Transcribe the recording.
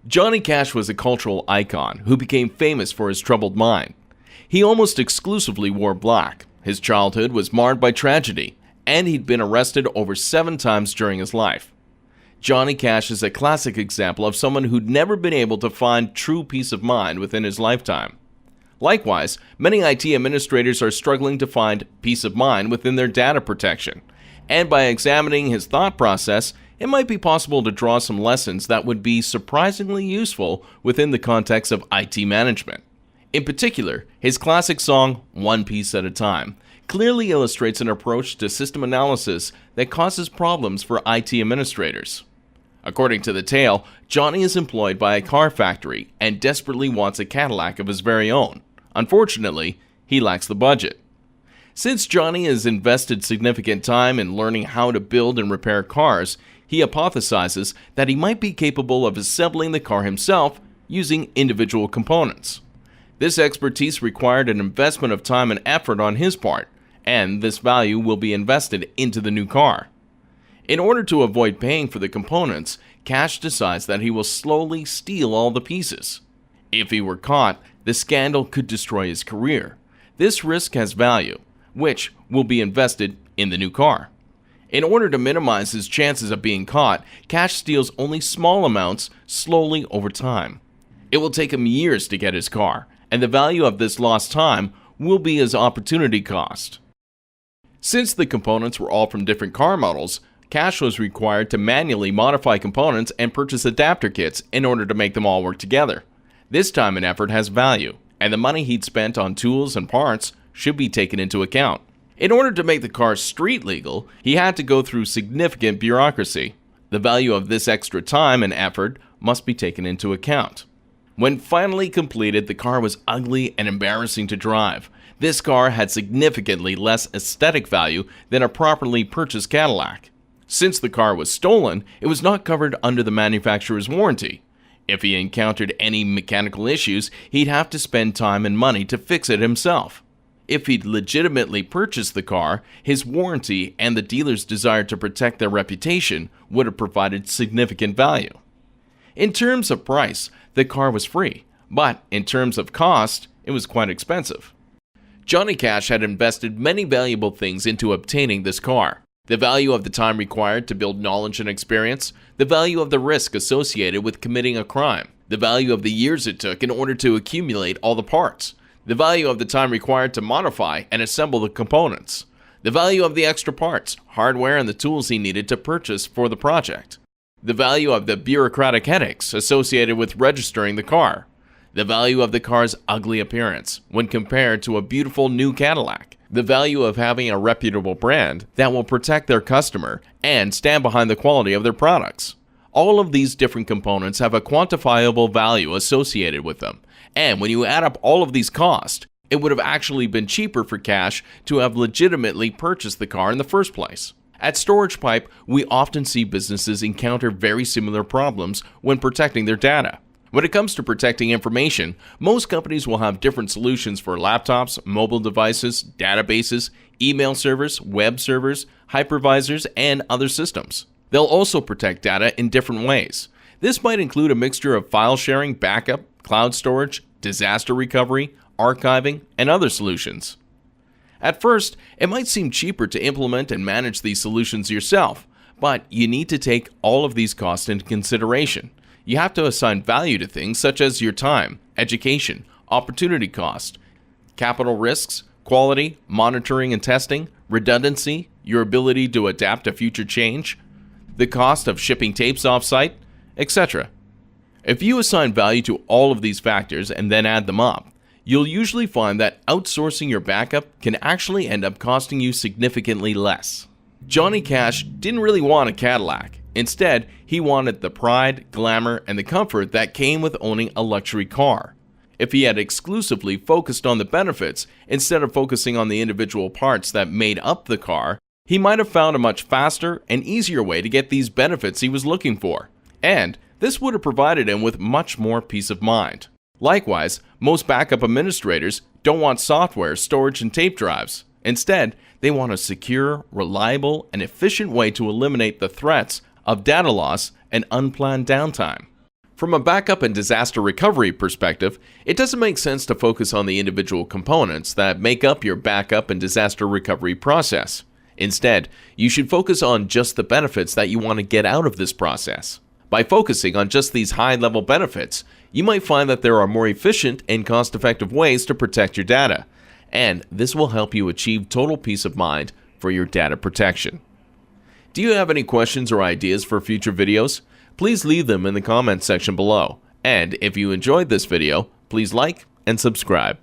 Johnny Cash was a cultural icon who became famous for his troubled mind. He almost exclusively wore black. His childhood was marred by tragedy, and he'd been arrested over 7 times during his life. Johnny Cash is a classic example of someone who'd never been able to find true peace of mind within his lifetime. Likewise, many IT administrators are struggling to find peace of mind within their data protection, and by examining his thought process, it might be possible to draw some lessons that would be surprisingly useful within the context of IT management. In particular, his classic song, One Piece at a Time, clearly illustrates an approach to system analysis that causes problems for IT administrators. According to the tale, Johnny is employed by a car factory and desperately wants a Cadillac of his very own. Unfortunately, he lacks the budget. Since Johnny has invested significant time in learning how to build and repair cars, he hypothesizes that he might be capable of assembling the car himself using individual components. This expertise required an investment of time and effort on his part, and this value will be invested into the new car. In order to avoid paying for the components, Cash decides that he will slowly steal all the pieces. If he were caught, the scandal could destroy his career. This risk has value, which will be invested in the new car. In order to minimize his chances of being caught, Cash steals only small amounts slowly over time. It will take him years to get his car, and the value of this lost time will be his opportunity cost. Since the components were all from different car models, Cash was required to manually modify components and purchase adapter kits in order to make them all work together. This time and effort has value, and the money he'd spent on tools and parts should be taken into account. In order to make the car street legal, he had to go through significant bureaucracy. The value of this extra time and effort must be taken into account. When finally completed, the car was ugly and embarrassing to drive. This car had significantly less aesthetic value than a properly purchased Cadillac. Since the car was stolen, it was not covered under the manufacturer's warranty. If he encountered any mechanical issues, he'd have to spend time and money to fix it himself. If he'd legitimately purchased the car, his warranty and the dealer's desire to protect their reputation would have provided significant value. In terms of price, the car was free, but in terms of cost, it was quite expensive. Johnny Cash had invested many valuable things into obtaining this car. The value of the time required to build knowledge and experience, the value of the risk associated with committing a crime, the value of the years it took in order to accumulate all the parts, the value of the time required to modify and assemble the components, the value of the extra parts, hardware, and the tools he needed to purchase for the project, the value of the bureaucratic headaches associated with registering the car, the value of the car's ugly appearance when compared to a beautiful new Cadillac, the value of having a reputable brand that will protect their customer and stand behind the quality of their products. All of these different components have a quantifiable value associated with them, and when you add up all of these costs, it would have actually been cheaper for Cash to have legitimately purchased the car in the first place. At StoragePipe, we often see businesses encounter very similar problems when protecting their data. When it comes to protecting information, most companies will have different solutions for laptops, mobile devices, databases, email servers, web servers, hypervisors, and other systems. They'll also protect data in different ways. This might include a mixture of file sharing, backup, cloud storage, disaster recovery, archiving, and other solutions. At first, it might seem cheaper to implement and manage these solutions yourself, but you need to take all of these costs into consideration. You have to assign value to things such as your time, education, opportunity cost, capital risks, quality, monitoring and testing, redundancy, your ability to adapt to future change, the cost of shipping tapes off-site, etc. If you assign value to all of these factors and then add them up, you'll usually find that outsourcing your backup can actually end up costing you significantly less. Johnny Cash didn't really want a Cadillac. Instead, he wanted the pride, glamour, and the comfort that came with owning a luxury car. If he had exclusively focused on the benefits instead of focusing on the individual parts that made up the car, he might have found a much faster and easier way to get these benefits he was looking for. And this would have provided him with much more peace of mind. Likewise, most backup administrators don't want software, storage, and tape drives. Instead, they want a secure, reliable, and efficient way to eliminate the threats of data loss and unplanned downtime. From a backup and disaster recovery perspective, it doesn't make sense to focus on the individual components that make up your backup and disaster recovery process. Instead, you should focus on just the benefits that you want to get out of this process. By focusing on just these high-level benefits, you might find that there are more efficient and cost-effective ways to protect your data, and this will help you achieve total peace of mind for your data protection. Do you have any questions or ideas for future videos? Please leave them in the comments section below. And if you enjoyed this video, please like and subscribe.